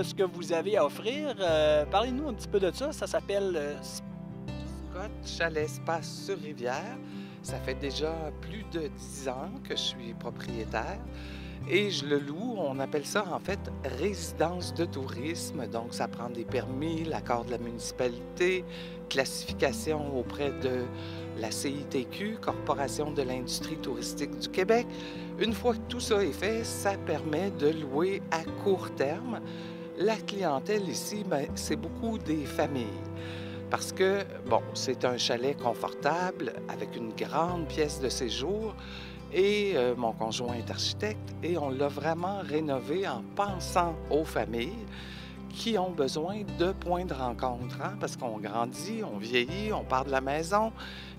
de ce que vous avez à offrir. Parlez-nous un petit peu de ça. Ça s'appelle Scott Chalet Spa sur Rivière. Ça fait déjà plus de 10 ans que je suis propriétaire et je le loue. On appelle ça en fait résidence de tourisme. Donc ça prend des permis, l'accord de la municipalité, classification auprès de la CITQ, Corporation de l'industrie touristique du Québec. Une fois que tout ça est fait, ça permet de louer à court terme. La clientèle ici, c'est beaucoup des familles. Parce que, bon, c'est un chalet confortable avec une grande pièce de séjour et mon conjoint est architecte et on l'a vraiment rénové en pensant aux familles qui ont besoin de points de rencontre, hein, parce qu'on grandit, on vieillit, on part de la maison.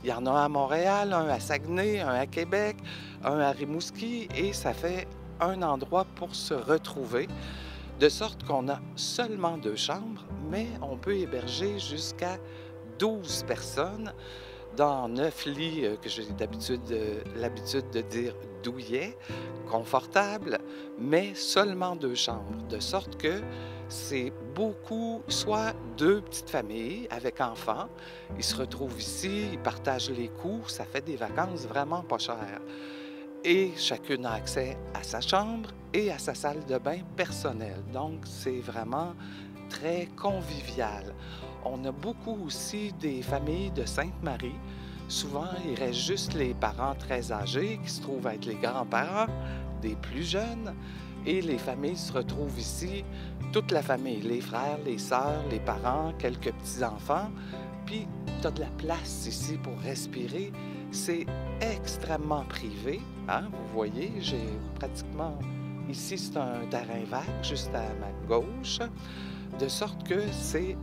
Il y en a un à Montréal, un à Saguenay, un à Québec, un à Rimouski et ça fait un endroit pour se retrouver. De sorte qu'on a seulement 2 chambres, mais on peut héberger jusqu'à 12 personnes dans 9 lits que j'ai l'habitude de dire douillets, confortables, mais seulement 2 chambres. De sorte que c'est beaucoup, soit 2 petites familles avec enfants, ils se retrouvent ici, ils partagent les coûts, ça fait des vacances vraiment pas chères. Et chacune a accès à sa chambre et à sa salle de bain personnelle. Donc, c'est vraiment très convivial. On a beaucoup aussi des familles de Sainte-Marie. Souvent, il reste juste les parents très âgés qui se trouvent être les grands-parents des plus jeunes. Et les familles se retrouvent ici, toute la famille, les frères, les sœurs, les parents, quelques petits-enfants. Puis, tu as de la place ici pour respirer. C'est extrêmement privé, hein? Vous voyez, j'ai pratiquement... Ici, c'est un terrain vague, juste à ma gauche, de sorte que c'est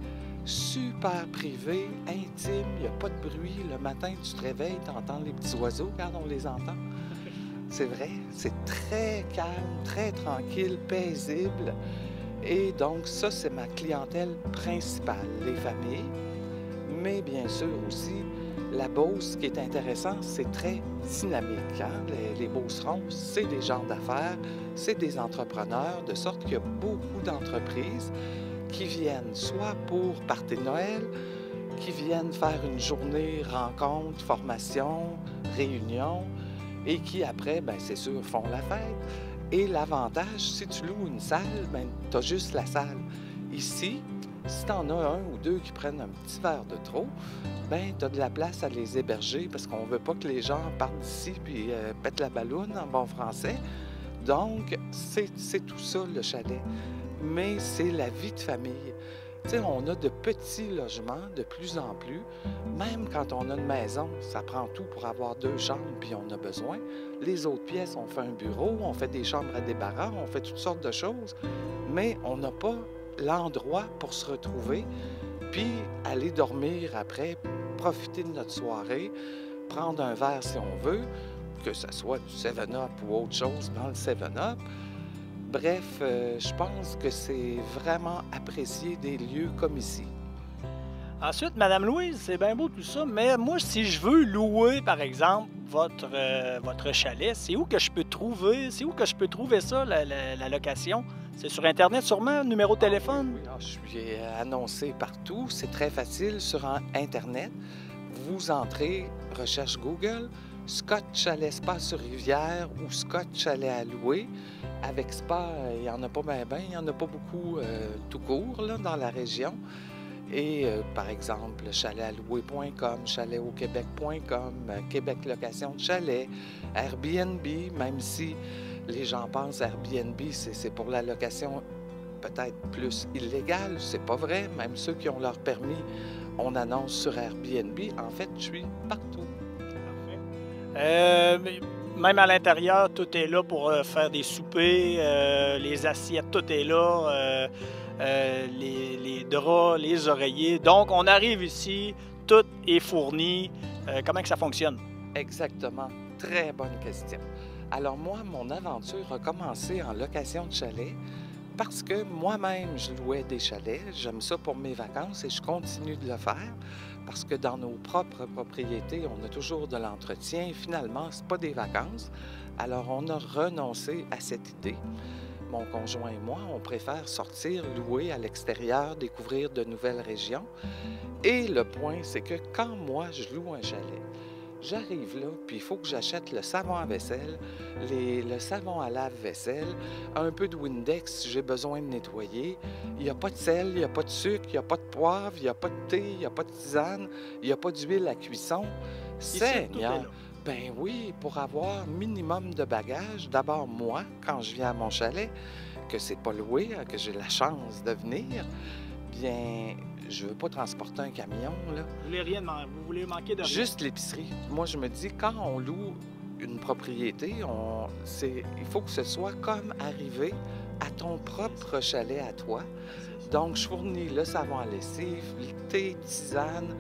super privé, intime, il n'y a pas de bruit. Le matin, tu te réveilles, tu entends les petits oiseaux quand on les entend. C'est vrai, c'est très calme, très tranquille, paisible. Et donc, ça, c'est ma clientèle principale, les familles. Mais bien sûr aussi, la Beauce, ce qui est intéressant, c'est très dynamique, hein? Les Beaucerons, c'est des gens d'affaires, c'est des entrepreneurs, de sorte qu'il y a beaucoup d'entreprises qui viennent soit pour party de Noël, qui viennent faire une journée rencontre, formation, réunion, et qui après, bien c'est sûr, font la fête. Et l'avantage, si tu loues une salle, bien, tu as juste la salle. Ici, si tu en as un ou deux qui prennent un petit verre de trop, ben tu as de la place à les héberger parce qu'on ne veut pas que les gens partent d'ici puis pètent la balloune en bon français. Donc, c'est tout ça le chalet. Mais c'est la vie de famille. Tu sais, on a de petits logements de plus en plus. Même quand on a une maison, ça prend tout pour avoir 2 chambres puis on a besoin. Les autres pièces, on fait un bureau, on fait des chambres à débarras, on fait toutes sortes de choses. Mais on n'a pas l'endroit pour se retrouver, puis aller dormir après, profiter de notre soirée, prendre un verre si on veut, que ce soit du 7-Up ou autre chose dans le 7-Up. Bref, je pense que c'est vraiment apprécié des lieux comme ici. Ensuite, Madame Louise, c'est bien beau tout ça, mais moi, si je veux louer, par exemple, votre chalet, c'est où que je peux trouver, ça, la location? C'est sur Internet sûrement, numéro de téléphone? Oui, je suis annoncé partout. C'est très facile sur Internet. Vous entrez, recherche Google, Scott Chalet Spa sur Rivière ou Scott Chalet à louer. Avec spa, il n'y en a pas bien, il n'y en a pas beaucoup tout court là, dans la région. Et par exemple, chaletallouer.com, chaletauquebec.com, Québec Location de Chalet, Airbnb, même si les gens pensent Airbnb, c'est pour la location peut-être plus illégale, c'est pas vrai. Même ceux qui ont leur permis, on annonce sur Airbnb. En fait, je suis partout. Même à l'intérieur, tout est là pour faire des soupers, les assiettes, tout est là, les draps, les oreillers. Donc, on arrive ici, tout est fourni. Comment que ça fonctionne? Exactement. Très bonne question. Alors moi, mon aventure a commencé en location de chalet parce que moi-même, je louais des chalets. J'aime ça pour mes vacances et je continue de le faire parce que dans nos propres propriétés, on a toujours de l'entretien. Finalement, ce n'est pas des vacances. Alors, on a renoncé à cette idée. mon conjoint et moi, on préfère sortir, louer à l'extérieur, découvrir de nouvelles régions. Et le point, c'est que quand moi, je loue un chalet, j'arrive là, puis il faut que j'achète le savon à vaisselle, le savon à lave-vaisselle, un peu de Windex si j'ai besoin de nettoyer. Il n'y a pas de sel, il n'y a pas de sucre, il n'y a pas de poivre, il n'y a pas de thé, il n'y a pas de tisane, il n'y a pas d'huile à cuisson. Ici, tout est Seigneur! là. Ben oui, pour avoir minimum de bagages, d'abord moi, quand je viens à mon chalet, que c'est pas loué, que j'ai la chance de venir, bien, je veux pas transporter un camion, là. Vous voulez rien vous voulez manquer de rien. Juste l'épicerie. Moi, je me dis, quand on loue une propriété, il faut que ce soit comme arriver à ton propre chalet à toi. Donc, je fournis le savon à lessive, le thé, tisane,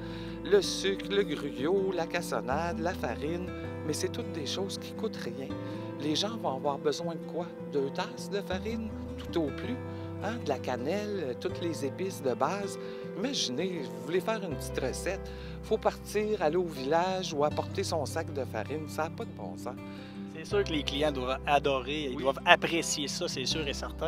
le sucre, le gruyot, la cassonade, la farine, mais c'est toutes des choses qui coûtent rien. Les gens vont avoir besoin de quoi? 2 tasses de farine, tout au plus, hein? De la cannelle, toutes les épices de base. Imaginez, vous voulez faire une petite recette, il faut partir, aller au village ou apporter son sac de farine, ça n'a pas de bon sens. C'est sûr que les clients doivent adorer, ils Oui. doivent apprécier ça, c'est sûr et certain.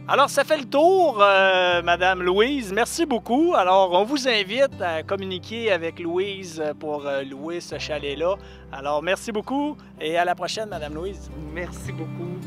Alors, ça fait le tour, Madame Louise. Merci beaucoup. Alors, on vous invite à communiquer avec Louise pour louer ce chalet-là. Alors, merci beaucoup et à la prochaine, Madame Louise. Merci beaucoup.